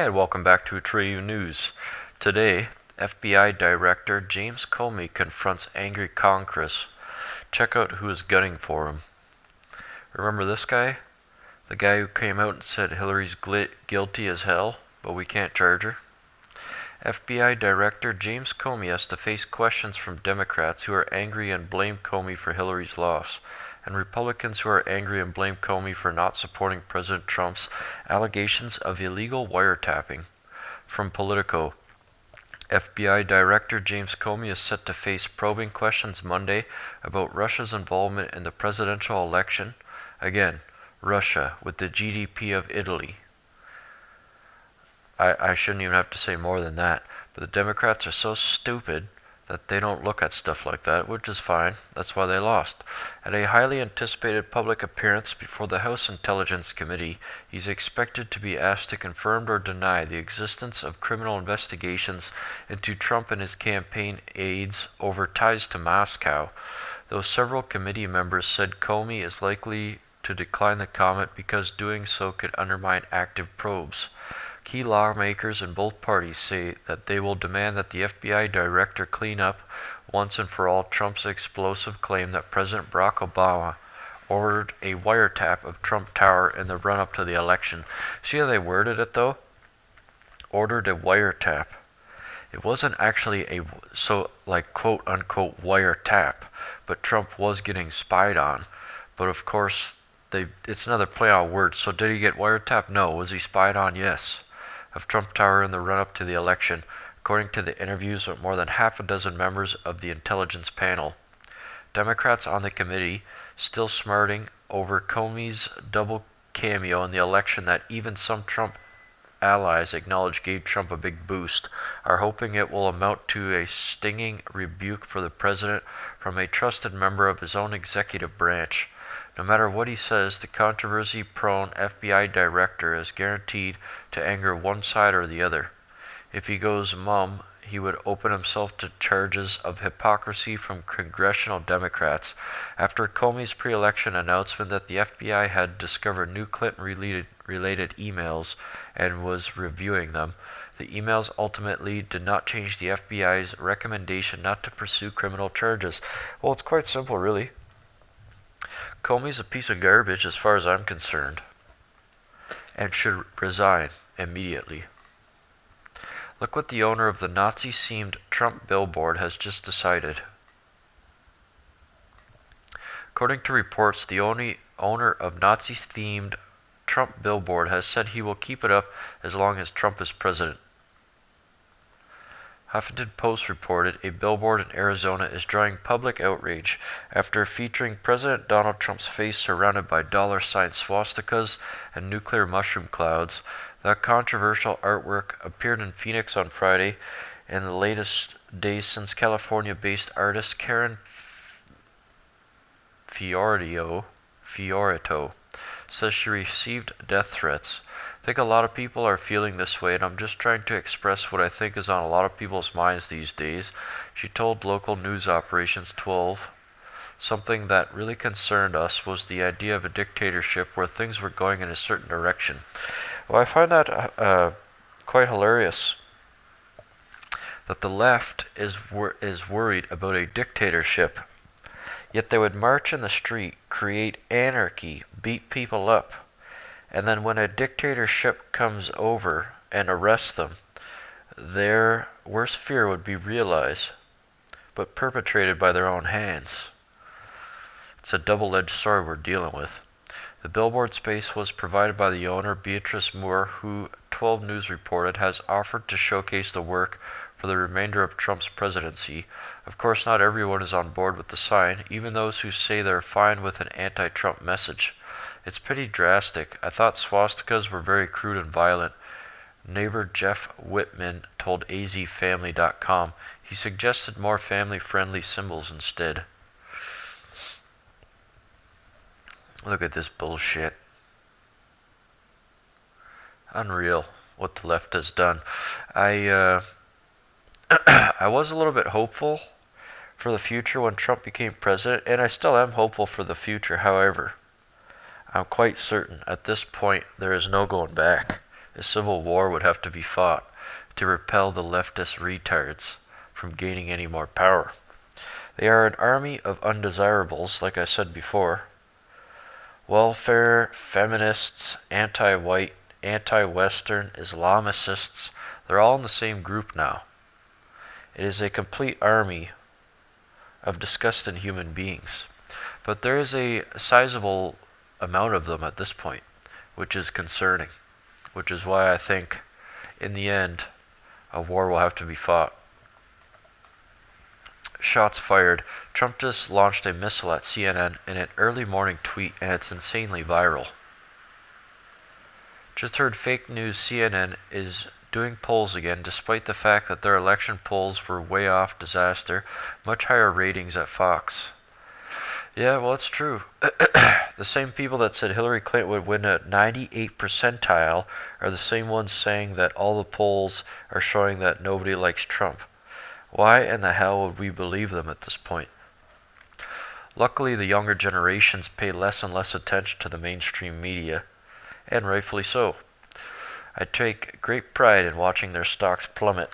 and welcome back to Atreyu News. Today, FBI Director James Comey confronts angry Congress. Check out who is gunning for him. Remember this guy? The guy who came out and said Hillary's guilty as hell, but we can't charge her? FBI Director James Comey has to face questions from Democrats who are angry and blame Comey for Hillary's loss, and Republicans who are angry and blame Comey for not supporting President Trump's allegations of illegal wiretapping. From Politico, FBI Director James Comey is set to face probing questions Monday about Russia's involvement in the presidential election. Again, Russia, with the GDP of Italy. I shouldn't even have to say more than that, but the Democrats are so stupid that they don't look at stuff like that, which is fine. That's why they lost. At a highly anticipated public appearance before the House Intelligence Committee, he's expected to be asked to confirm or deny the existence of criminal investigations into Trump and his campaign aides over ties to Moscow, though several committee members said Comey is likely to decline the comment because doing so could undermine active probes. Key lawmakers in both parties say that they will demand that the FBI director clean up once and for all Trump's explosive claim that President Barack Obama ordered a wiretap of Trump Tower in the run-up to the election. See how they worded it though? Ordered a wiretap. It wasn't actually a quote-unquote wiretap, but Trump was getting spied on. But of course, it's another play on words. So did he get wiretapped? No. Was he spied on? Yes. Of Trump Tower in the run-up to the election, according to the interviews with more than half a dozen members of the intelligence panel. Democrats on the committee, still smarting over Comey's double cameo in the election that even some Trump allies acknowledge gave Trump a big boost, are hoping it will amount to a stinging rebuke for the president from a trusted member of his own executive branch. No matter what he says, the controversy-prone FBI director is guaranteed to anger one side or the other. If he goes mum, he would open himself to charges of hypocrisy from congressional Democrats after Comey's pre-election announcement that the FBI had discovered new Clinton-related emails and was reviewing them. The emails ultimately did not change the FBI's recommendation not to pursue criminal charges. Well, it's quite simple, really. Comey's a piece of garbage as far as I'm concerned, and should resign immediately. Look what the owner of the Nazi-themed Trump Billboard has just decided. According to reports, the owner of Nazi-themed Trump Billboard has said he will keep it up as long as Trump is president. Huffington Post reported a billboard in Arizona is drawing public outrage after featuring President Donald Trump's face surrounded by dollar-sign swastikas and nuclear mushroom clouds. That controversial artwork appeared in Phoenix on Friday, in the latest days since California-based artist Karen Fiorito says she received death threats. I think a lot of people are feeling this way, and I'm just trying to express what I think is on a lot of people's minds these days. She told local news operations 12, something that really concerned us was the idea of a dictatorship where things were going in a certain direction. Well, I find that quite hilarious that the left is worried about a dictatorship, yet they would march in the street, create anarchy, beat people up. And then when a dictatorship comes over and arrests them, their worst fear would be realized, but perpetrated by their own hands. It's a double-edged sword we're dealing with. The billboard space was provided by the owner, Beatrice Moore, who 12 News reported has offered to showcase the work for the remainder of Trump's presidency. Of course, not everyone is on board with the sign, even those who say they're fine with an anti-Trump message. It's pretty drastic. I thought swastikas were very crude and violent. Neighbor Jeff Whitman told azfamily.com he suggested more family-friendly symbols instead. Look at this bullshit. Unreal what the left has done. I was a little bit hopeful for the future when Trump became president, and I still am hopeful for the future. However, I'm quite certain at this point there is no going back. A civil war would have to be fought to repel the leftist retards from gaining any more power. They are an army of undesirables, like I said before. Welfare, feminists, anti-white, anti-Western, Islamicists, they're all in the same group now. It is a complete army of disgusting human beings. But there is a sizable amount of them at this point, which is concerning, which is why I think, in the end, a war will have to be fought. Shots fired. Trump just launched a missile at CNN in an early morning tweet, and it's insanely viral. Just heard fake news. CNN is doing polls again, despite the fact that their election polls were way off disaster. Much higher ratings at Fox. Yeah, well, it's true. The same people that said Hillary Clinton would win at 98 percentile are the same ones saying that all the polls are showing that nobody likes Trump. Why in the hell would we believe them at this point? Luckily, the younger generations pay less and less attention to the mainstream media, and rightfully so. I take great pride in watching their stocks plummet.